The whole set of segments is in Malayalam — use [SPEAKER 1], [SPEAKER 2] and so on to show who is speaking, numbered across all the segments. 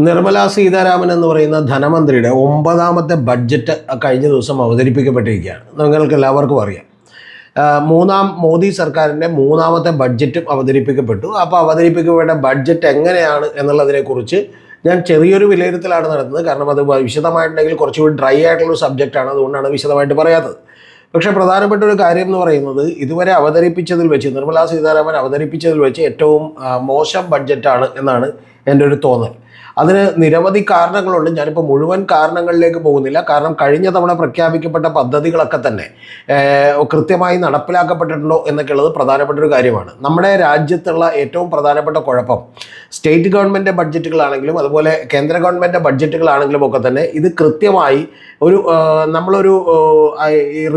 [SPEAKER 1] നിർമ്മല സീതാരാമൻ എന്ന് പറയുന്ന ധനമന്ത്രിയുടെ 9ാമത്തെ ബഡ്ജറ്റ് കഴിഞ്ഞ ദിവസം അവതരിപ്പിക്കപ്പെട്ടിരിക്കുകയാണ്. നിങ്ങൾക്ക് എല്ലാവർക്കും അറിയാം. മൂന്നാം മോദി സർക്കാരിൻ്റെ 3ാമത്തെ ബഡ്ജറ്റും അവതരിപ്പിക്കപ്പെട്ടു. അപ്പോൾ അവതരിപ്പിക്കപ്പെട്ട ബഡ്ജറ്റ് എങ്ങനെയാണ് എന്നുള്ളതിനെക്കുറിച്ച് ഞാൻ ചെറിയൊരു വിലയിരുത്തലാണ് നടത്തുന്നത്. കാരണം അത് വിശദമായിട്ടുണ്ടെങ്കിൽ കുറച്ചുകൂടി ഡ്രൈ ആയിട്ടുള്ളൊരു സബ്ജക്റ്റാണ്, അതുകൊണ്ടാണ് വിശദമായിട്ട് പറയാത്തത്. പക്ഷേ പ്രധാനപ്പെട്ട ഒരു കാര്യം എന്ന് പറയുന്നത്, ഇതുവരെ അവതരിപ്പിച്ചതിൽ വെച്ച് നിർമ്മലാ സീതാരാമൻ അവതരിപ്പിച്ചതിൽ വെച്ച് ഏറ്റവും മോശം ബഡ്ജറ്റാണ് എന്നാണ് എൻ്റെ ഒരു തോന്നൽ. അതിന് നിരവധി കാരണങ്ങളുണ്ട്. ഞാനിപ്പോൾ മുഴുവൻ കാരണങ്ങളിലേക്ക് പോകുന്നില്ല. കാരണം കഴിഞ്ഞ തവണ പ്രഖ്യാപിക്കപ്പെട്ട പദ്ധതികളൊക്കെ തന്നെ കൃത്യമായി നടപ്പിലാക്കപ്പെട്ടിട്ടുണ്ടോ എന്നൊക്കെ ഉള്ളത് പ്രധാനപ്പെട്ട ഒരു കാര്യമാണ്. നമ്മുടെ രാജ്യത്തുള്ള ഏറ്റവും പ്രധാനപ്പെട്ട കുഴപ്പം സ്റ്റേറ്റ് ഗവൺമെൻറ് ബഡ്ജറ്റുകളാണെങ്കിലും അതുപോലെ കേന്ദ്ര ഗവൺമെൻറ് ബഡ്ജറ്റുകളാണെങ്കിലും ഒക്കെ തന്നെ ഇത് കൃത്യമായി നമ്മളൊരു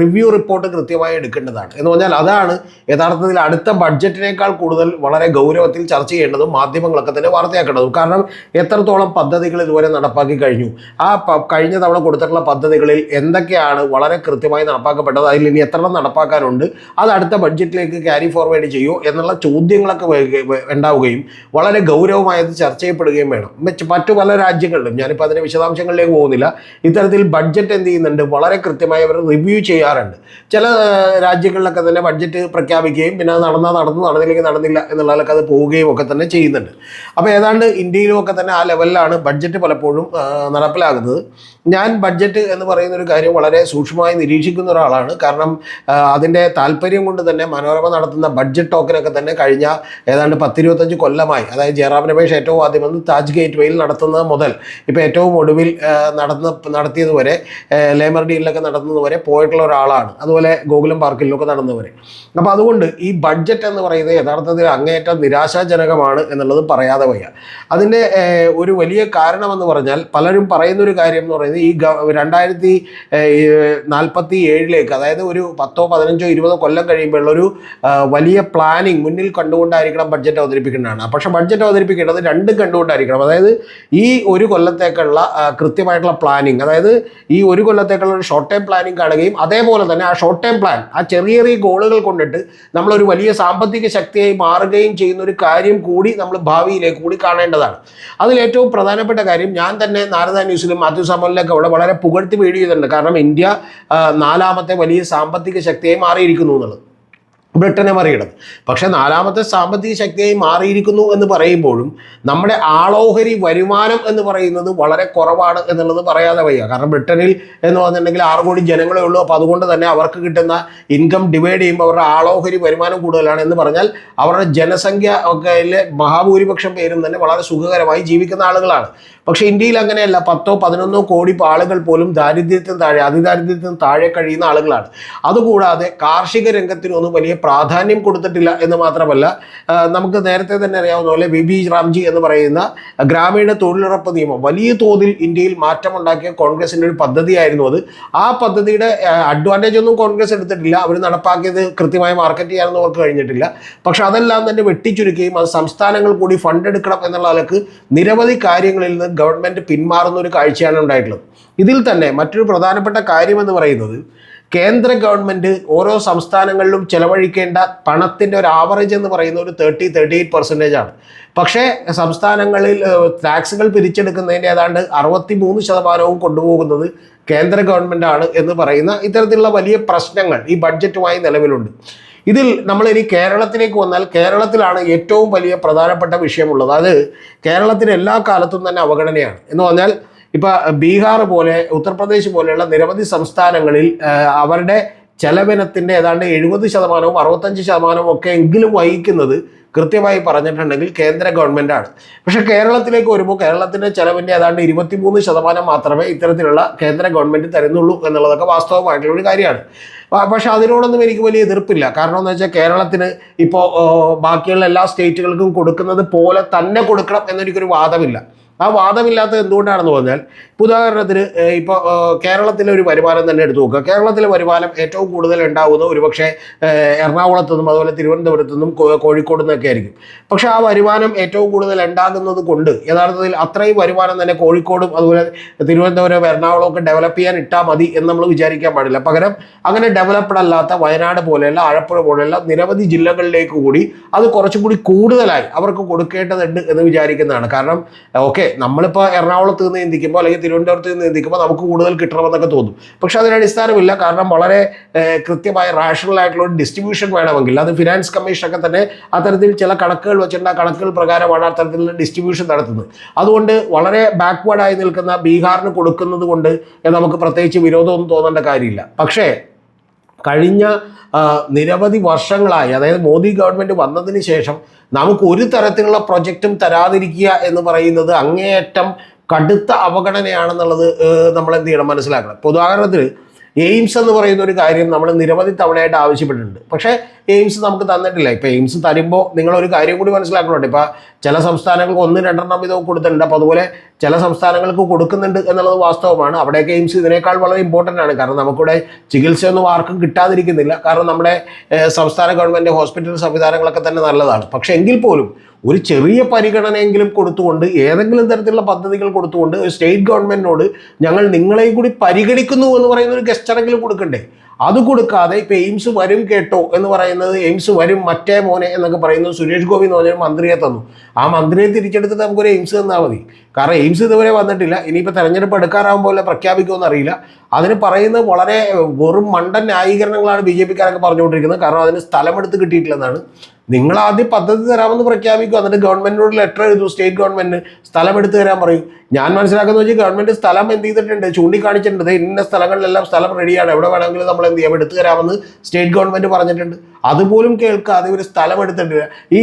[SPEAKER 1] റിവ്യൂ റിപ്പോർട്ട് കൃത്യമായി എടുക്കേണ്ടതാണ്. എന്ന് പറഞ്ഞാൽ അതാണ് യഥാർത്ഥത്തിൽ അടുത്ത ബഡ്ജറ്റിനേക്കാൾ കൂടുതൽ വളരെ ഗൗരവത്തിൽ ചർച്ച ചെയ്യേണ്ടതും മാധ്യമങ്ങളൊക്കെ തന്നെ വാർത്തയാക്കേണ്ടതും. കാരണം എത്രത്തോളം പദ്ധതികൾ ഇതുവരെ നടപ്പാക്കി കഴിഞ്ഞു, ആ കഴിഞ്ഞ തവണ കൊടുത്തിട്ടുള്ള പദ്ധതികളിൽ എന്തൊക്കെയാണ് വളരെ കൃത്യമായി നടപ്പാക്കപ്പെട്ടത്, അതിൽ ഇനി എത്ര നടപ്പാക്കാനുണ്ട്, അത് അടുത്ത ബഡ്ജറ്റിലേക്ക് ക്യാരി ഫോർവേഡ് ചെയ്യുമോ എന്നുള്ള ചോദ്യങ്ങളൊക്കെ ഉണ്ടാവുകയും വളരെ ഗൗരവമായത് ചർച്ച ചെയ്യപ്പെടുകയും വേണം. മറ്റു പല രാജ്യങ്ങളിലും, ഞാനിപ്പോൾ അതിൻ്റെ വിശദാംശങ്ങളിലേക്ക് പോകുന്നില്ല, ഇത്തരത്തിൽ ബഡ്ജറ്റ് എന്ത് ചെയ്യുന്നുണ്ട്, വളരെ കൃത്യമായി അവർ റിവ്യൂ ചെയ്യാറുണ്ട്. ചില രാജ്യങ്ങളിലൊക്കെ തന്നെ ബഡ്ജറ്റ് പ്രഖ്യാപിക്കുകയും പിന്നെ അത് നടന്നില്ലെങ്കിൽ നടന്നില്ല എന്നുള്ളതൊക്കെ അത് പോവുകയും ഒക്കെ തന്നെ ചെയ്യുന്നുണ്ട്. അപ്പോൾ ഏതാണ്ട് ഇന്ത്യയിലും ഒക്കെ തന്നെ ആ ലെവലിലാണ് ബഡ്ജറ്റ് പലപ്പോഴും നടപ്പിലാകുന്നത്. ഞാൻ ബഡ്ജറ്റ് എന്ന് പറയുന്ന ഒരു കാര്യം വളരെ സൂക്ഷ്മമായി നിരീക്ഷിക്കുന്ന ഒരാളാണ്. കാരണം അതിൻ്റെ താല്പര്യം കൊണ്ട് തന്നെ മനോരമ നടത്തുന്ന ബഡ്ജറ്റ് ടോക്കിനൊക്കെ തന്നെ കഴിഞ്ഞ ഏതാണ്ട് 10-25 കൊല്ലമായി, അതായത് ജയറാം രമേശ് ഏറ്റവും ആദ്യം വന്ന് താജ് ഗേറ്റ് വേയിൽ നടത്തുന്നത് മുതൽ ഇപ്പോൾ ഏറ്റവും ഒടുവിൽ നടത്തിയതുവരെ ലേമർ ഡീലിലൊക്കെ നടത്തുന്നതുവരെ പോയിട്ടുള്ള ഒരാളാണ്. അതുപോലെ ഗോകുലം പാർക്കിലൊക്കെ നടന്നവരെ. അപ്പോൾ അതുകൊണ്ട് ഈ ബഡ്ജറ്റ് എന്ന് പറയുന്നത് യഥാർത്ഥത്തിൽ അങ്ങേയറ്റം നിരാശാജനകമാണ് എന്നുള്ളത് പറയാതെ വയ്യ. അതിൻ്റെ ഒരു വലിയ കാരണമെന്ന് പറഞ്ഞാൽ, പലരും പറയുന്നൊരു കാര്യം എന്ന് പറയുന്നത് ഈ 2047 അതായത് ഒരു 10, 15, 20 കൊല്ലം കഴിയുമ്പോഴുള്ളൊരു വലിയ പ്ലാനിങ് മുന്നിൽ കണ്ടുകൊണ്ടായിരിക്കണം ബഡ്ജറ്റ് അവതരിപ്പിക്കേണ്ടതാണ്. പക്ഷേ ബഡ്ജറ്റ് അവതരിപ്പിക്കേണ്ടത് രണ്ടും കണ്ടുകൊണ്ടായിരിക്കണം. അതായത് ഈ ഒരു കൊല്ലത്തേക്കുള്ള കൃത്യമായിട്ടുള്ള പ്ലാനിങ്, അതായത് ഈ ഒരു കൊല്ലത്തേക്കുള്ള ഒരു ഷോർട്ട് ടൈം പ്ലാനിങ് കാണുകയും അതേപോലെ തന്നെ ആ ഷോർട്ട് ടൈം പ്ലാൻ ആ ചെറിയ ചെറിയ ഗോളുകൾ കൊണ്ടിട്ട് നമ്മളൊരു വലിയ സാമ്പത്തിക ശക്തിയായി മാറുകയും ചെയ്യുന്ന ഒരു കാര്യം കൂടി നമ്മൾ ഭാവിയിലേക്ക് കൂടി കാണേണ്ടതാണ്. അതിലേറ്റവും പ്രധാനപ്പെട്ട കാര്യം, ഞാൻ തന്നെ നാരദ ന്യൂസിലും മാത്യു സാമുവലിലൊക്കെ അവിടെ വളരെ പുകഴ്ത്തി വീഡിയോ ചെയ്തിട്ടുണ്ട്. കാരണം ഇന്ത്യ 4ാമത്തെ വലിയ സാമ്പത്തിക ശക്തിയായി മാറിയിരിക്കുന്നു എന്നുള്ളത്, ബ്രിട്ടനെ മറികടന്ന്. പക്ഷേ 4ാമത്തെ സാമ്പത്തിക ശക്തിയായി മാറിയിരിക്കുന്നു എന്ന് പറയുമ്പോഴും നമ്മുടെ ആളോഹരി വരുമാനം എന്ന് പറയുന്നത് വളരെ കുറവാണ് എന്നുള്ളത് പറയാതെ വയ്യ. കാരണം ബ്രിട്ടനിൽ എന്ന് പറഞ്ഞിട്ടുണ്ടെങ്കിൽ 6 കോടി ജനങ്ങളേ ഉള്ളൂ. അപ്പോൾ അതുകൊണ്ട് തന്നെ അവർക്ക് കിട്ടുന്ന ഇൻകം ഡിവൈഡ് ചെയ്യുമ്പോൾ അവരുടെ ആളോഹരി വരുമാനം കൂടുതലാണ്. എന്ന് പറഞ്ഞാൽ അവരുടെ ജനസംഖ്യ ഒക്കെ മഹാഭൂരിപക്ഷം പേരും തന്നെ വളരെ സുഖകരമായി ജീവിക്കുന്ന ആളുകളാണ്. പക്ഷേ ഇന്ത്യയിൽ അങ്ങനെയല്ല. 10, 11 കോടി ആളുകൾ പോലും ദാരിദ്ര്യത്തിന് താഴെ, അതിദാരിദ്ര്യത്തിന് താഴെ കഴിയുന്ന ആളുകളാണ്. അതുകൂടാതെ കാർഷിക രംഗത്തിനൊന്നും വലിയ പ്രാധാന്യം കൊടുത്തിട്ടില്ല എന്ന് മാത്രമല്ല, നമുക്ക് നേരത്തെ തന്നെ അറിയാവുന്ന പോലെ ബി റാംജി എന്ന് പറയുന്ന ഗ്രാമീണ തൊഴിലുറപ്പ് നിയമം വലിയ തോതിൽ ഇന്ത്യയിൽ മാറ്റമുണ്ടാക്കിയ കോൺഗ്രസിൻ്റെ ഒരു പദ്ധതിയായിരുന്നു അത്. ആ പദ്ധതിയുടെ അഡ്വാൻറ്റേജ് ഒന്നും കോൺഗ്രസ് എടുത്തിട്ടില്ല. അവർ നടപ്പാക്കിയത് കൃത്യമായി മാർക്കറ്റ് ചെയ്യാനൊന്നും അവർക്ക് കഴിഞ്ഞിട്ടില്ല. പക്ഷെ അതെല്ലാം തന്നെ വെട്ടിച്ചുരുക്കുകയും അത് സംസ്ഥാനങ്ങൾ കൂടി ഫണ്ട് എടുക്കണം എന്നുള്ള നിലക്ക് നിരവധി കാര്യങ്ങളിൽ നിന്ന് ഗവൺമെൻറ് പിന്മാറുന്ന ഒരു കാഴ്ചയാണ് ഉണ്ടായിട്ടുള്ളത്. ഇതിൽ തന്നെ മറ്റൊരു പ്രധാനപ്പെട്ട കാര്യമെന്ന് പറയുന്നത്, കേന്ദ്ര ഗവൺമെൻറ് ഓരോ സംസ്ഥാനങ്ങളിലും ചെലവഴിക്കേണ്ട പണത്തിൻ്റെ ഒരു ആവറേജ് എന്ന് പറയുന്ന ഒരു 38% ആണ്. പക്ഷേ സംസ്ഥാനങ്ങളിൽ ടാക്സുകൾ പിരിച്ചെടുക്കുന്നതിൻ്റെ ഏതാണ്ട് 63% കൊണ്ടുപോകുന്നത് കേന്ദ്ര ഗവൺമെൻറ്റാണ് എന്ന് പറയുന്ന ഇത്തരത്തിലുള്ള വലിയ പ്രശ്നങ്ങൾ ഈ ബഡ്ജറ്റുമായി നിലവിലുണ്ട്. ഇതിൽ നമ്മളിനി കേരളത്തിലേക്ക് വന്നാൽ, കേരളത്തിലാണ് ഏറ്റവും വലിയ പ്രധാനപ്പെട്ട വിഷയമുള്ളത്. അത് കേരളത്തിന് എല്ലാ കാലത്തും തന്നെ അവഗണനയാണ്. എന്ന് പറഞ്ഞാൽ ഇപ്പോൾ ബീഹാർ പോലെ, ഉത്തർപ്രദേശ് പോലെയുള്ള നിരവധി സംസ്ഥാനങ്ങളിൽ അവരുടെ ചെലവിനത്തിൻ്റെ ഏതാണ്ട് 70%, 65% ഒക്കെ എങ്കിലും വഹിക്കുന്നത് കൃത്യമായി പറഞ്ഞിട്ടുണ്ടെങ്കിൽ കേന്ദ്ര ഗവൺമെൻറ്റാണ്. പക്ഷേ കേരളത്തിലേക്ക് വരുമ്പോൾ കേരളത്തിൻ്റെ ചെലവിൻ്റെ ഏതാണ്ട് 23% മാത്രമേ ഇത്തരത്തിലുള്ള കേന്ദ്ര ഗവൺമെൻറ് തരുന്നുള്ളൂ എന്നുള്ളതൊക്കെ വാസ്തവമായിട്ടുള്ള ഒരു കാര്യമാണ്. പക്ഷെ അതിനോടൊന്നും എനിക്ക് വലിയ എതിർപ്പില്ല. കാരണം എന്ന് വെച്ചാൽ കേരളത്തിന് ഇപ്പോൾ ബാക്കിയുള്ള എല്ലാ സ്റ്റേറ്റുകൾക്കും കൊടുക്കുന്നത് പോലെ തന്നെ കൊടുക്കണം എന്നെനിക്കൊരു വാദമില്ല. ആ വാദമില്ലാത്തത് എന്തുകൊണ്ടാണെന്ന് പറഞ്ഞാൽ, ഉദാഹരണത്തിന് ഇപ്പോൾ കേരളത്തിലെ ഒരു വരുമാനം തന്നെ എടുത്തു നോക്കുക. കേരളത്തിലെ വരുമാനം ഏറ്റവും കൂടുതൽ ഉണ്ടാകുന്നത് ഒരുപക്ഷെ എറണാകുളത്തു നിന്നും അതുപോലെ തിരുവനന്തപുരത്തു നിന്നും കോഴിക്കോട് നിന്നൊക്കെ ആയിരിക്കും. പക്ഷേ ആ വരുമാനം ഏറ്റവും കൂടുതൽ ഉണ്ടാകുന്നത് കൊണ്ട് യഥാർത്ഥത്തിൽ അത്രയും വരുമാനം തന്നെ കോഴിക്കോടും അതുപോലെ തിരുവനന്തപുരം, എറണാകുളം ഒക്കെ ഡെവലപ്പ് ചെയ്യാൻ ഇട്ടാൽ മതി എന്ന് നമ്മൾ വിചാരിക്കാൻ പാടില്ല. പകരം അങ്ങനെ ഡെവലപ്ഡ് അല്ലാത്ത വയനാട് പോലെയുള്ള, ആലപ്പുഴ പോലെയുള്ള നിരവധി ജില്ലകളിലേക്ക് കൂടി അത് കുറച്ചും കൂടി കൂടുതലായി അവർക്ക് കൊടുക്കേണ്ടതുണ്ട് എന്ന് വിചാരിക്കുന്നതാണ്. കാരണം ഓക്കെ, നമ്മളിപ്പോൾ എറണാകുളത്ത് നിന്ന് ചിന്തിക്കുമ്പോൾ അല്ലെങ്കിൽ തിരുവനന്തപുരത്ത് നിന്ന് ചിന്തിക്കുമ്പോൾ നമുക്ക് കൂടുതൽ കിട്ടണമെന്നൊക്കെ തോന്നും. പക്ഷെ അതിന് അടിസ്ഥാനമില്ല. കാരണം വളരെ കൃത്യമായ റാഷണൽ ആയിട്ടുള്ള ഒരു ഡിസ്ട്രിബ്യൂഷൻ വേണമെങ്കിൽ അത് ഫിനാൻസ് കമ്മീഷനൊക്കെ തന്നെ അത്തരത്തിൽ ചില കണക്കുകൾ വെച്ചിട്ടുണ്ട്. ആ കണക്കുകൾ പ്രകാരമാണ് അത്തരത്തിലുള്ള ഡിസ്ട്രിബ്യൂഷൻ നടത്തുന്നത്. അതുകൊണ്ട് വളരെ ബാക്ക്വേർഡായി നിൽക്കുന്ന ബീഹാറിന് കൊടുക്കുന്നത് കൊണ്ട് നമുക്ക് പ്രത്യേകിച്ച് വിരോധമൊന്നും തോന്നേണ്ട കാര്യമില്ല. പക്ഷേ കഴിഞ്ഞ നിരവധി വർഷങ്ങളായി, അതായത് മോദി ഗവൺമെൻറ് വന്നതിന് ശേഷം നമുക്ക് ഒരു തരത്തിലുള്ള പ്രൊജക്റ്റും തരാതിരിക്കുക എന്ന് പറയുന്നത് അങ്ങേയറ്റം കടുത്ത അവഗണനയാണെന്നുള്ളത് നമ്മൾ എന്ത് ചെയ്യണം, മനസ്സിലാക്കണം. ഇപ്പോൾ ഉദാഹരണത്തിന് എയിംസ് എന്ന് പറയുന്ന ഒരു കാര്യം നമ്മൾ നിരവധി തവണയായിട്ട് ആവശ്യപ്പെട്ടിട്ടുണ്ട്. പക്ഷേ എയിംസ് നമുക്ക് തന്നിട്ടില്ല. ഇപ്പോൾ എയിംസ് തരുമ്പോൾ നിങ്ങളൊരു കാര്യം കൂടി മനസ്സിലാക്കുന്നുണ്ട്. ഇപ്പോൾ ചില സംസ്ഥാനങ്ങൾക്ക് 1-2 ഇതൊക്കെ കൊടുത്തിട്ടുണ്ട്. അപ്പോൾ അതുപോലെ ചില സംസ്ഥാനങ്ങൾക്ക് കൊടുക്കുന്നുണ്ട് എന്നുള്ളത് വാസ്തവമാണ്. അവിടെയൊക്കെ എയിംസ് ഇതിനേക്കാൾ വളരെ ഇമ്പോർട്ടൻ്റ് ആണ്. കാരണം നമുക്കിവിടെ ചികിത്സയൊന്നും ആർക്കും കിട്ടാതിരിക്കുന്നില്ല. കാരണം നമ്മുടെ സംസ്ഥാന ഗവൺമെൻറ് ഹോസ്പിറ്റൽ സംവിധാനങ്ങളൊക്കെ തന്നെ നല്ലതാണ്. പക്ഷേ എങ്കിൽ പോലും ഒരു ചെറിയ പരിഗണനയെങ്കിലും കൊടുത്തുകൊണ്ട്, ഏതെങ്കിലും തരത്തിലുള്ള പദ്ധതികൾ കൊടുത്തുകൊണ്ട് ഒരു സ്റ്റേറ്റ് ഗവൺമെൻറ്റിനോട് ഞങ്ങൾ നിങ്ങളെയും കൂടി പരിഗണിക്കുന്നു എന്ന് പറയുന്ന ഒരു ഗസ്റ്ററെങ്കിലും കൊടുക്കണ്ടേ? അത് കൊടുക്കാതെ ഇപ്പോൾ എയിംസ് വരും കേട്ടോ എന്ന് പറയുന്നത്, എയിംസ് വരും മറ്റേ മോനെ എന്നൊക്കെ പറയുന്നത് സുരേഷ് ഗോപി എന്ന് പറഞ്ഞൊരു മന്ത്രിയെ തന്നു. ആ മന്ത്രിയെ തിരിച്ചെടുത്തിട്ട് നമുക്കൊരു എയിംസ് തന്നാൽ മതി. കാരണം എയിംസ് ഇതുവരെ വന്നിട്ടില്ല. ഇനിയിപ്പോൾ തെരഞ്ഞെടുപ്പ് എടുക്കാറാകുമ്പോൾ പ്രഖ്യാപിക്കുമെന്ന് അറിയില്ല. അതിന് പറയുന്നത് വളരെ വെറും മണ്ടൻ ന്യായീകരണങ്ങളാണ് ബി ജെ പിക്കാരൊക്കെ പറഞ്ഞുകൊണ്ടിരിക്കുന്നത്. കാരണം അതിന് സ്ഥലമെടുത്ത് കിട്ടിയിട്ടില്ലെന്നാണ്. നിങ്ങൾ ആദ്യം പദ്ധതി തരാമെന്ന് പ്രഖ്യാപിക്കും, എന്നിട്ട് ഗവൺമെൻറ്റിനോട് ലെറ്റർ എഴുതും, സ്റ്റേറ്റ് ഗവൺമെൻറ് സ്ഥലം എടുത്ത് തരാൻ പറയും. ഞാൻ മനസ്സിലാക്കുന്നത് വെച്ചാൽ ഗവൺമെൻറ് സ്ഥലം എന്ത് ചെയ്തിട്ടുണ്ട്, ചൂണ്ടിക്കാണിച്ചിട്ടുണ്ട്. ഇന്ന സ്ഥലങ്ങളിലെല്ലാം സ്ഥലം റെഡിയാണ്, എവിടെ വേണമെങ്കിലും നമ്മൾ എന്ത് ചെയ്യാം, എടുത്തു തരാമെന്ന് സ്റ്റേറ്റ് ഗവൺമെൻറ് പറഞ്ഞിട്ടുണ്ട്. അതുപോലും കേൾക്കാതെ ഒരു സ്ഥലം എടുത്തിട്ടില്ല. ഈ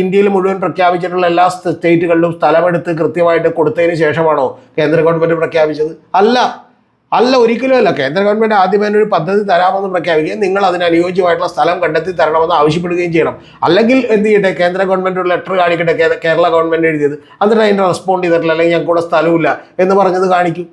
[SPEAKER 1] ഇന്ത്യയിൽ മുഴുവൻ പ്രഖ്യാപിച്ചിട്ടുള്ള എല്ലാ സ്റ്റേറ്റുകളിലും സ്ഥലമെടുത്ത് കൃത്യമായിട്ട് കൊടുത്തതിന് ശേഷമാണോ കേന്ദ്ര ഗവൺമെൻറ് പ്രഖ്യാപിച്ചത്? അല്ല, ഒരിക്കലും അല്ല. കേന്ദ്ര ഗവൺമെൻറ് ആദ്യമേ ഒരു പദ്ധതി തരാമെന്ന് പ്രഖ്യാപിക്കുകയും നിങ്ങൾ അതിന് അനുയോജ്യമായിട്ടുള്ള സ്ഥലം കണ്ടെത്തി തരണമെന്ന് ആവശ്യപ്പെടുകയും ചെയ്യണം. അല്ലെങ്കിൽ എന്ത് ചെയ്യട്ടെ, കേന്ദ്ര ഗവൺമെൻറ് ഒരു ലെറ്റർ കാണിക്കട്ടെ, കേരള ഗവൺമെൻറ് എഴുതിയത്, എന്നിട്ട് അതിൻ്റെ റെസ്പോണ്ട് ചെയ്തിട്ടില്ല, അല്ലെങ്കിൽ ഞങ്ങൾക്ക് കൂടെ സ്ഥലമില്ല എന്ന് പറഞ്ഞത് കാണിക്കും.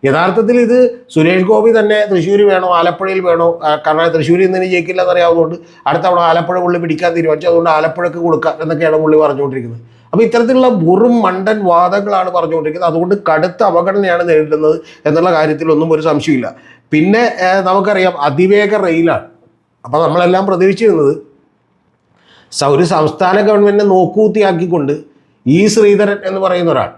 [SPEAKER 1] യഥാർത്ഥത്തിൽ ഇത് സുരേഷ് ഗോപി തന്നെ തൃശ്ശൂർ വേണോ ആലപ്പുഴയിൽ വേണോ, കാരണം തൃശ്ശൂരിൽ നിന്ന് ജയിക്കില്ല എന്നറിയാവുന്നതുകൊണ്ട് അടുത്ത തവണ ആലപ്പുഴ പുള്ളി പിടിക്കാൻ തീരുമാനിച്ചു. അതുകൊണ്ട് ആലപ്പുഴക്ക് കൊടുക്കാം എന്നൊക്കെയാണ് പുള്ളി പറഞ്ഞുകൊണ്ടിരിക്കുന്നത്. അപ്പോൾ ഇത്തരത്തിലുള്ള വെറും മണ്ടൻ വാദങ്ങളാണ് പറഞ്ഞുകൊണ്ടിരിക്കുന്നത്. അതുകൊണ്ട് കടുത്ത അവഗണനയാണ് നേരിടുന്നത് എന്നുള്ള കാര്യത്തിലൊന്നും ഒരു സംശയമില്ല. പിന്നെ നമുക്കറിയാം അതിവേഗ റെയിലാണ്. അപ്പോൾ നമ്മളെല്ലാം പ്രതീക്ഷിച്ചിരുന്നത് ഒരു സംസ്ഥാന ഗവൺമെൻറ്റിനെ നോക്കൂത്തിയാക്കിക്കൊണ്ട് ഈ ശ്രീധരൻ എന്ന് പറയുന്ന ഒരാൾ,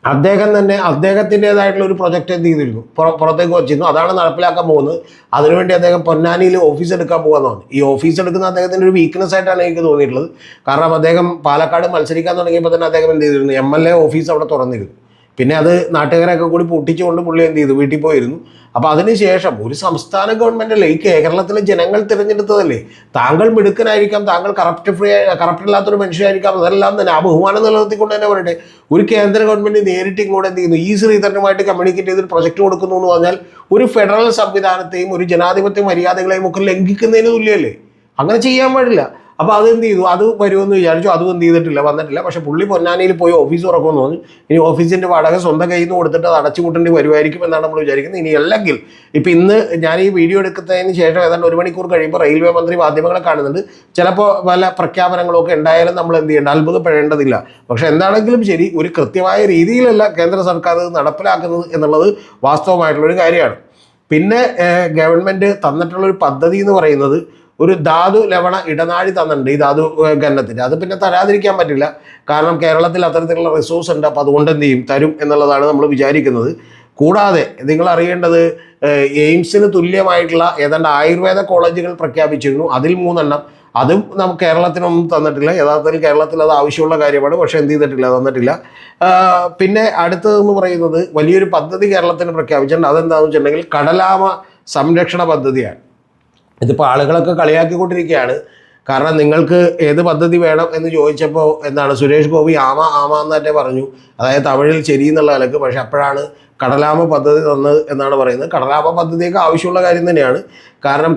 [SPEAKER 1] അദ്ദേഹം തന്നെ അദ്ദേഹത്തിൻ്റെതായിട്ടുള്ള ഒരു പ്രൊജക്റ്റ് എന്ത് ചെയ്തിരുന്നു, പുറത്തേക്ക് വച്ചിരുന്നു. അതാണ് നടപ്പിലാക്കാൻ പോകുന്നത്. അതിനുവേണ്ടി അദ്ദേഹം പൊന്നാനിയിൽ ഓഫീസ് എടുക്കാൻ പോകാൻ തോന്നി. ഈ ഓഫീസ് എടുക്കുന്ന അദ്ദേഹത്തിൻ്റെ ഒരു വീക്ക്നെസ് ആയിട്ടാണ് എനിക്ക് തോന്നിയിട്ടുള്ളത്. കാരണം അദ്ദേഹം പാലക്കാട് മത്സരിക്കാൻ തുടങ്ങിയപ്പോൾ തന്നെ അദ്ദേഹം എന്ത് ചെയ്തിരുന്നു, MLA ഓഫീസ് അവിടെ തുറന്നിരുന്നു. പിന്നെ അത് നാട്ടുകാരൊക്കെ കൂടി പൊട്ടിച്ചുകൊണ്ട് പുള്ളി എന്ത് ചെയ്തു, വീട്ടിൽ പോയിരുന്നു. അപ്പോൾ അതിനുശേഷം ഒരു സംസ്ഥാന ഗവൺമെൻറ്റല്ലേ, ഈ കേരളത്തിലെ ജനങ്ങൾ തിരഞ്ഞെടുത്തതല്ലേ, താങ്കൾ മിടുക്കനായിരിക്കാം, താങ്കൾ കറപ്റ്റില്ലാത്തൊരു മനുഷ്യനായിരിക്കാം, അതെല്ലാം തന്നെ ആ ബഹുമാനം നിലനിർത്തിക്കൊണ്ട് തന്നെ പറയട്ടെ. ഒരു കേന്ദ്ര ഗവൺമെൻറ് നേരിട്ട് ഇങ്ങോട്ട് എന്ത് ചെയ്യുന്നു, ഈ ശ്രീധരനുമായിട്ട് കമ്മ്യൂണിക്കേറ്റ് ചെയ്തൊരു പ്രൊജക്റ്റ് കൊടുക്കുന്നു എന്ന് പറഞ്ഞാൽ ഒരു ഫെഡറൽ സംവിധാനത്തെയും ഒരു ജനാധിപത്യ മര്യാദകളെയും ഒക്കെ ലംഘിക്കുന്നതിന് തുല്യമല്ലേ? അങ്ങനെ ചെയ്യാൻ പാടില്ല. അപ്പോൾ അതെന്ത് ചെയ്തു, അത് വരുമെന്ന് വിചാരിച്ചു. അതും എന്ത് ചെയ്തിട്ടില്ല, വന്നിട്ടില്ല. പക്ഷേ പുള്ളി പൊന്നാനിയിൽ പോയി ഓഫീസ് തുറക്കുമെന്ന് പറഞ്ഞു. ഇനി ഓഫീസിൻ്റെ വാടക സ്വന്തം കയ്യിൽ നിന്ന് കൊടുത്തിട്ട് അത് അടച്ചു കൂട്ടേണ്ടി വരുമായിരിക്കും എന്നാണ് നമ്മൾ വിചാരിക്കുന്നത്. ഇനി അല്ലെങ്കിൽ ഇപ്പോൾ ഇന്ന് ഞാൻ ഈ വീഡിയോ എടുക്കുന്നതിന് ശേഷം ഏതാണ്ട് 1 മണിക്കൂർ കഴിയുമ്പോൾ റെയിൽവേ മന്ത്രി മാധ്യമങ്ങളെ കാണുന്നുണ്ട്. ചിലപ്പോൾ പല പ്രഖ്യാപനങ്ങളൊക്കെ ഉണ്ടായാലും നമ്മൾ എന്ത് ചെയ്യേണ്ട, അത്ഭുതപ്പെടേണ്ടതില്ല. പക്ഷേ എന്താണെങ്കിലും ശരി, ഒരു കൃത്യമായ രീതിയിലല്ല കേന്ദ്ര സർക്കാർ നടപ്പിലാക്കുന്നത് എന്നുള്ളത് വാസ്തവമായിട്ടുള്ളൊരു കാര്യമാണ്. പിന്നെ ഗവൺമെൻറ് തന്നിട്ടുള്ളൊരു പദ്ധതി എന്ന് പറയുന്നത് ഒരു ധാതു ലവണ ഇടനാഴി തന്നിട്ടുണ്ട്, ഈ ധാതു ഖനനത്തിന്. അത് പിന്നെ തരാതിരിക്കാൻ പറ്റില്ല. കാരണം കേരളത്തിൽ അത്തരത്തിലുള്ള റിസോഴ്സ് ഉണ്ട്. അപ്പോൾ അതുകൊണ്ട് എന്ത് ചെയ്യും, തരും എന്നുള്ളതാണ് നമ്മൾ വിചാരിക്കുന്നത്. കൂടാതെ നിങ്ങൾ അറിയേണ്ടത്, എയിംസിന് തുല്യമായിട്ടുള്ള ഏതാണ്ട് ആയുർവേദ കോളേജുകൾ പ്രഖ്യാപിച്ചിരുന്നു. അതിൽ 3 അതും നമുക്ക് കേരളത്തിനൊന്നും തന്നിട്ടില്ല. യഥാർത്ഥത്തിൽ കേരളത്തിൽ അത് ആവശ്യമുള്ള കാര്യമാണ്. പക്ഷേ എന്ത് ചെയ്തിട്ടില്ല, തന്നിട്ടില്ല. പിന്നെ അടുത്തതെന്ന് പറയുന്നത് വലിയൊരു പദ്ധതി കേരളത്തിന് പ്രഖ്യാപിച്ചിട്ടുണ്ട്. അതെന്താണെന്ന് വെച്ചിട്ടുണ്ടെങ്കിൽ കടലാമ സംരക്ഷണ പദ്ധതിയാണ്. ഇതിപ്പോൾ ആളുകളൊക്കെ കളിയാക്കിക്കൊണ്ടിരിക്കുകയാണ്. കാരണം നിങ്ങൾക്ക് ഏത് പദ്ധതി വേണം എന്ന് ചോദിച്ചപ്പോൾ എന്താണ്, സുരേഷ് ഗോപി ആമ എന്ന് തന്നെ പറഞ്ഞു, അതായത് തമിഴിൽ ശരി എന്നുള്ള നിലക്ക്. പക്ഷെ അപ്പോഴാണ് കടലാമ പദ്ധതി തന്നത് എന്നാണ് പറയുന്നത്. കടലാമ പദ്ധതിയൊക്കെ ആവശ്യമുള്ള കാര്യം തന്നെയാണ്. കാരണം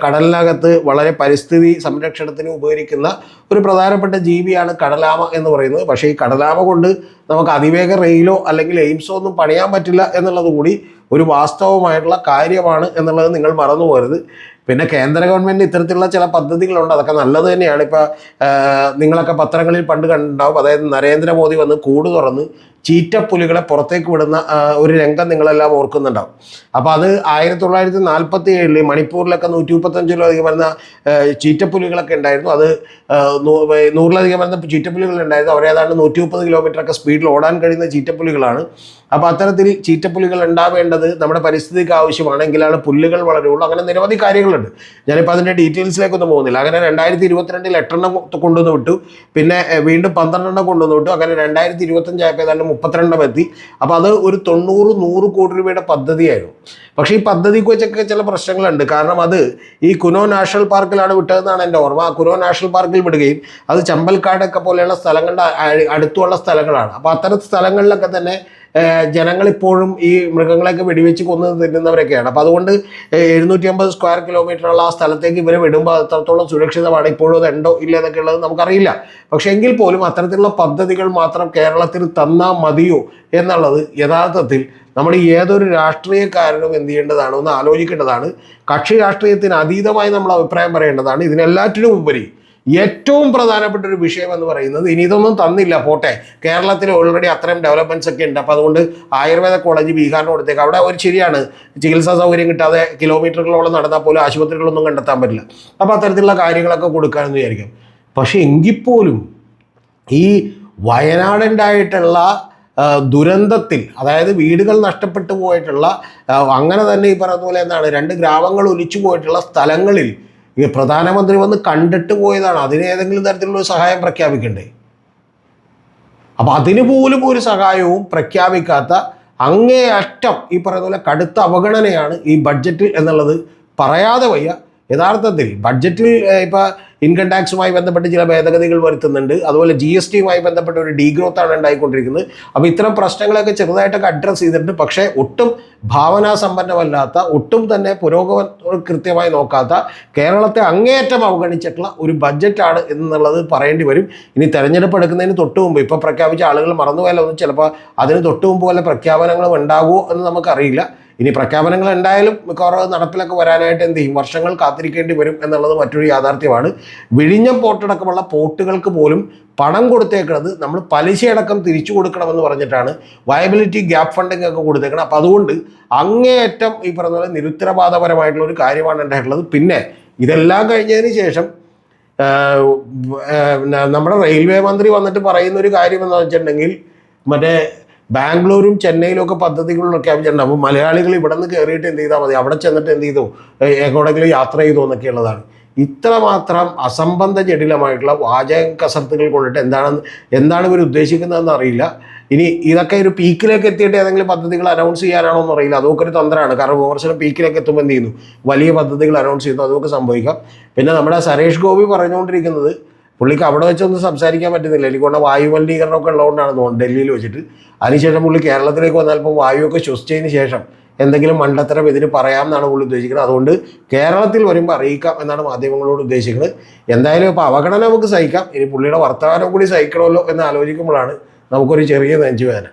[SPEAKER 1] കടലിനകത്ത് വളരെ പരിസ്ഥിതി സംരക്ഷണത്തിന് ഉപകരിക്കുന്ന ഒരു പ്രധാനപ്പെട്ട ജീവിയാണ് കടലാമ എന്ന് പറയുന്നത്. പക്ഷേ ഈ കടലാമ കൊണ്ട് നമുക്ക് അതിവേഗ റെയിലോ അല്ലെങ്കിൽ എയിംസോ ഒന്നും പണിയാൻ പറ്റില്ല എന്നുള്ളത് കൂടി ഒരു വാസ്തവമായിട്ടുള്ള കാര്യമാണ് എന്നുള്ളത് നിങ്ങൾ മറന്നു പോകരുത്. പിന്നെ കേന്ദ്ര ഗവൺമെൻറ് ഇത്തരത്തിലുള്ള ചില പദ്ധതികളുണ്ട്, അതൊക്കെ നല്ലത് തന്നെയാണ്. ഇപ്പോൾ നിങ്ങളൊക്കെ പത്രങ്ങളിൽ പണ്ട് കണ്ടിട്ടുണ്ടാവും, അതായത് നരേന്ദ്രമോദി വന്ന് കൂട് തുറന്ന് ചീറ്റപ്പുലികളെ പുറത്തേക്ക് വിടുന്ന ഒരു രംഗം നിങ്ങളെല്ലാം ഓർക്കുന്നുണ്ടാവും. അപ്പോൾ അത് 1947 മണിപ്പൂരിലൊക്കെ 135-ലധികം വരുന്ന ചീറ്റപ്പുലികളൊക്കെ ഉണ്ടായിരുന്നു. അത് 100-ലധികം വരുന്ന ചീറ്റപ്പുലികൾ ഉണ്ടായിരുന്നു. അവരേതാണ്ട് 130 കിലോമീറ്ററൊക്കെ സ്പീഡിൽ ഓടാൻ കഴിയുന്ന ചീറ്റപ്പുലികളാണ്. അപ്പോൾ അത്തരത്തിൽ ചീറ്റപ്പുലികൾ ഉണ്ടാവേണ്ടത് നമ്മുടെ പരിസ്ഥിതിക്ക് ആവശ്യമാണെങ്കിലാണ് പുല്ലുകൾ വളരുള്ളൂ. അങ്ങനെ നിരവധി കാര്യങ്ങളുണ്ട്. ഞാനിപ്പോൾ അതിൻ്റെ ഡീറ്റെയിൽസിലേക്കൊന്നും പോകുന്നില്ല. അങ്ങനെ 2022 8 കൊണ്ടുവന്ന് വിട്ടു, പിന്നെ വീണ്ടും 12 കൊണ്ടുവന്ന് വിട്ടു. അങ്ങനെ 2025 ആയപ്പോൾ ഏതാണ്ട് 32 എത്തി. അപ്പോൾ അത് ഒരു 90-100 കോടി രൂപയുടെ പദ്ധതിയായിരുന്നു. പക്ഷേ ഈ പദ്ധതിക്ക് വെച്ചൊക്കെ ചില പ്രശ്നങ്ങളുണ്ട്. കാരണം അത് ഈ കുനോ നാഷണൽ പാർക്കിലാണ് വിട്ടതെന്നാണ് എൻ്റെ ഓർമ്മ. ആ കുനോ നാഷണൽ പാർക്കിൽ വിടുകയും അത് ചമ്പൽക്കാടൊക്കെ പോലെയുള്ള സ്ഥലങ്ങളുടെ അടുത്തുള്ള സ്ഥലങ്ങളാണ്. അപ്പോൾ അത്തരം സ്ഥലങ്ങളിലൊക്കെ തന്നെ ജനങ്ങളിപ്പോഴും ഈ മൃഗങ്ങളെയൊക്കെ വെടിവെച്ച് കൊന്ന് തിന്നുന്നവരൊക്കെയാണ്. അപ്പോൾ അതുകൊണ്ട് 750 സ്ക്വയർ കിലോമീറ്ററുള്ള ആ സ്ഥലത്തേക്ക് ഇവരെ വിടുമ്പോൾ അത്രത്തോളം സുരക്ഷിതമാണ്. ഇപ്പോഴും അത് ഉണ്ടോ ഇല്ല എന്നൊക്കെ ഉള്ളത് നമുക്കറിയില്ല. പക്ഷേ എങ്കിൽ പോലും അത്തരത്തിലുള്ള പദ്ധതികൾ മാത്രം കേരളത്തിൽ തന്നാൽ മതിയോ എന്നുള്ളത് യഥാർത്ഥത്തിൽ നമ്മൾ ഏതൊരു രാഷ്ട്രീയക്കാരനും എന്ത് ചെയ്യേണ്ടതാണ്, ഒന്ന് ആലോചിക്കേണ്ടതാണ്. കക്ഷി രാഷ്ട്രീയത്തിന് അതീതമായി നമ്മൾ അഭിപ്രായം പറയേണ്ടതാണ്. ഇതിനെല്ലാറ്റിനും ഉപരി ഏറ്റവും പ്രധാനപ്പെട്ട ഒരു വിഷയം എന്ന് പറയുന്നത്, ഇനി ഇതൊന്നും തന്നില്ല പോട്ടെ, കേരളത്തിൽ ഓൾറെഡി അത്രയും ഡെവലപ്മെൻറ്റ്സ് ഒക്കെ ഉണ്ട്. അപ്പോൾ അതുകൊണ്ട് ആയുർവേദ കോളേജ് ബീഹാറിന് കൊടുത്തേക്ക്. അവിടെ ഒരു ശരിയാണ്, ചികിത്സാ സൗകര്യം കിട്ടാതെ കിലോമീറ്ററുകളോളം നടന്നാൽ പോലും ആശുപത്രികളൊന്നും കണ്ടെത്താൻ പറ്റില്ല. അപ്പോൾ അത്തരത്തിലുള്ള കാര്യങ്ങളൊക്കെ കൊടുക്കാമെന്ന് വിചാരിക്കും. പക്ഷേ എങ്കിൽ പോലും ഈ വയനാടുണ്ടായിട്ടുള്ള ദുരന്തത്തിൽ, അതായത് വീടുകൾ നഷ്ടപ്പെട്ടു പോയിട്ടുള്ള, അങ്ങനെ തന്നെ ഈ പറയുന്ന പോലെ എന്താണ് 2 ഗ്രാമങ്ങൾ ഒലിച്ചു പോയിട്ടുള്ള സ്ഥലങ്ങളിൽ ഈ പ്രധാനമന്ത്രി വന്ന് കണ്ടിട്ട് പോയതാണ്. അതിന് ഏതെങ്കിലും തരത്തിലുള്ള ഒരു സഹായം പ്രഖ്യാപിക്കണ്ടേ? അപ്പോൾ അതിന് പോലും ഒരു സഹായവും പ്രഖ്യാപിക്കാത്ത അങ്ങേയറ്റം ഈ പറയുന്ന പോലെ കടുത്ത അവഗണനയാണ് ഈ ബഡ്ജറ്റിൽ എന്നുള്ളത് പറയാതെ വയ്യ. യഥാർത്ഥത്തിൽ ബഡ്ജറ്റിൽ ഇപ്പോൾ ഇൻകം ടാക്സുമായി ബന്ധപ്പെട്ട് ചില ഭേദഗതികൾ വരുത്തുന്നുണ്ട്. അതുപോലെ GSTയുമായി ബന്ധപ്പെട്ട ഒരു ഡീഗ്രോത്താണ് ഉണ്ടായിക്കൊണ്ടിരിക്കുന്നത്. അപ്പോൾ ഇത്തരം പ്രശ്നങ്ങളൊക്കെ ചെറുതായിട്ടൊക്കെ അഡ്രസ്സ് ചെയ്തിട്ടുണ്ട്. പക്ഷേ ഒട്ടും ഭാവനാസമ്പന്നമല്ലാത്ത, ഒട്ടും തന്നെ പുരോഗമനം കൃത്യമായി നോക്കാത്ത, കേരളത്തെ അങ്ങേയറ്റം അവഗണിച്ചിട്ടുള്ള ഒരു ബഡ്ജറ്റാണ് എന്നുള്ളത് പറയേണ്ടി വരും. ഇനി തെരഞ്ഞെടുപ്പ് എടുക്കുന്നതിന് തൊട്ട് മുമ്പ്, ഇപ്പോൾ പ്രഖ്യാപിച്ച ആളുകൾ മറന്നുപോയാലൊന്നും ചിലപ്പോൾ അതിന് തൊട്ട് മുമ്പ് വല്ല പ്രഖ്യാപനങ്ങളും ഉണ്ടാകുമോ എന്ന് നമുക്കറിയില്ല. ഇനി പ്രഖ്യാപനങ്ങൾ എന്തായാലും മിക്കവാറും നടപ്പിലൊക്കെ വരാനായിട്ട് എന്ത് ചെയ്യും, വർഷങ്ങൾ കാത്തിരിക്കേണ്ടി വരും എന്നുള്ളത് മറ്റൊരു യാഥാർത്ഥ്യമാണ്. വിഴിഞ്ഞം പോർട്ടടക്കമുള്ള പോർട്ടുകൾക്ക് പോലും പണം കൊടുത്തേക്കുന്നത് നമ്മൾ പലിശയടക്കം തിരിച്ചു കൊടുക്കണമെന്ന് പറഞ്ഞിട്ടാണ്. വയബിലിറ്റി ഗ്യാപ്പ് ഫണ്ടിങ് ഒക്കെ കൊടുത്തേക്കണം. അപ്പോൾ അതുകൊണ്ട് അങ്ങേയറ്റം ഈ പറഞ്ഞ പോലെ നിരുത്തരവാദപരമായിട്ടുള്ള ഒരു കാര്യമാണ് ഉണ്ടായിട്ടുള്ളത്. പിന്നെ ഇതെല്ലാം കഴിഞ്ഞതിന് ശേഷം നമ്മുടെ റെയിൽവേ മന്ത്രി വന്നിട്ട് പറയുന്ന ഒരു കാര്യം എന്ന് വെച്ചിട്ടുണ്ടെങ്കിൽ, മറ്റേ ബാംഗ്ലൂരും ചെന്നൈയിലും ഒക്കെ പദ്ധതികൾ പ്രഖ്യാപിച്ചിട്ടുണ്ട്. അപ്പോൾ മലയാളികൾ ഇവിടെ നിന്ന് കയറിയിട്ട് എന്ത് ചെയ്താൽ മതി, അവിടെ ചെന്നിട്ട് എന്ത് ചെയ്തു, എങ്ങോട്ടെങ്കിലും യാത്ര ചെയ്തു എന്നൊക്കെ ഉള്ളതാണ്. ഇത്രമാത്രം അസംബന്ധ ജടിലമായിട്ടുള്ള വാചക കസർത്തുകൾ കൊണ്ടിട്ട് എന്താണ് ഇവർ ഉദ്ദേശിക്കുന്നതെന്ന് അറിയില്ല. ഇനി ഇതൊക്കെ ഒരു പീക്കിലേക്ക് എത്തിയിട്ട് ഏതെങ്കിലും പദ്ധതികൾ അനൗൺസ് ചെയ്യാനാണോ എന്ന് അറിയില്ല. അതൊക്കെ ഒരു തന്ത്രമാണ്. കാരണം വിമർശനം പീക്കിലേക്ക് എത്തുമ്പോൾ എന്ത് ചെയ്യുന്നു, വലിയ പദ്ധതികൾ അനൗൺസ് ചെയ്യുന്നു. അതൊക്കെ സംഭവിക്കാം. പിന്നെ നമ്മുടെ സുരേഷ് ഗോപി പറഞ്ഞുകൊണ്ടിരിക്കുന്നത്, പുള്ളിക്ക് അവിടെ വെച്ചൊന്നും സംസാരിക്കാൻ പറ്റുന്നില്ല. എനിക്കൊണ്ട് വായുമലിനീകരണമൊക്കെ ഉള്ളതുകൊണ്ടാണ് തോന്നുന്നത്, ഡൽഹിയിൽ വെച്ചിട്ട്. അതിനുശേഷം പുള്ളി കേരളത്തിലേക്ക് വന്നപ്പോൾ വായുവൊക്കെ ശ്വസിച്ചതിന് ശേഷം എന്തെങ്കിലും മണ്ടത്തരം ഇതിന് പറയാമെന്നാണ് പുള്ളി ഉദ്ദേശിക്കുന്നത്. അതുകൊണ്ട് കേരളത്തിൽ വരുമ്പോൾ അറിയിക്കാം എന്നാണ് മാധ്യമങ്ങളോട് ഉദ്ദേശിക്കുന്നത്. എന്തായാലും ഇപ്പോൾ അവഗണന നമുക്ക് സഹിക്കാം, ഇനി പുള്ളിയുടെ വർത്തമാനം കൂടി സഹിക്കണമല്ലോ എന്ന് ആലോചിക്കുമ്പോഴാണ് നമുക്കൊരു ചെറിയ നെഞ്ചുവേദന.